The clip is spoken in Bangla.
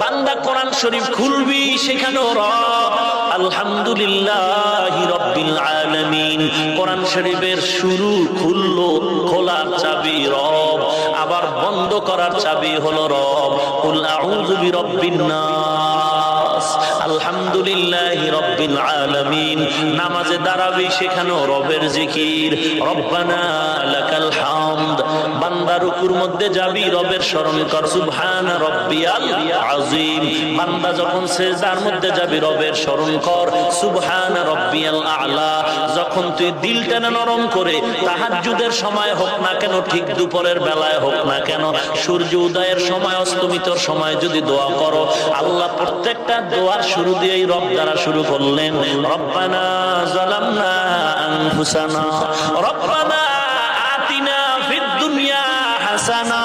বান্দা কোরআন শরীফ খুলবি, সেখানেও রব আলহামদুলিল্লাহি রাব্বিল আলামিন। কোরআন শরীফের শুরু খুললো, খোলার চাবি রব, আবার বন্ধ করার চাবি হলো রব। কুল আউযু বিরাব্বিন নাস, আলহামদুলিল্লাহি রাব্বিল আলামিন। নামাজে দাঁড়াবি, সেখানেও রবের জিকির, রব্বানা লাকাল হামদ। বান্দা রুকুর মধ্যে যাবি, রবের স্মরণ কর, সুবহানা রাব্বিয়াল আযীম। বান্দা যখন সিজদার মধ্যে যাবি, রবের স্মরণ কর, সুবহানা রাব্বিয়াল আ'লা। যখন তুই দিলটা নরম করে তাহাজ্জুদের সময় হোক না কেন, ঠিক দুপুরের বেলায় হোক না কেন, সূর্য উদয়ের সময়, অস্তমিতর সময় যদি দোয়া করো, আল্লাহ প্রত্যেকটা দোয়ার শুরু দিয়েই রব দ্বারা শুরু করলেন। রব্বানা যালামনা আনফুসানা, রব্বানা আতিনা ফিদ দুনিয়া হাসানা,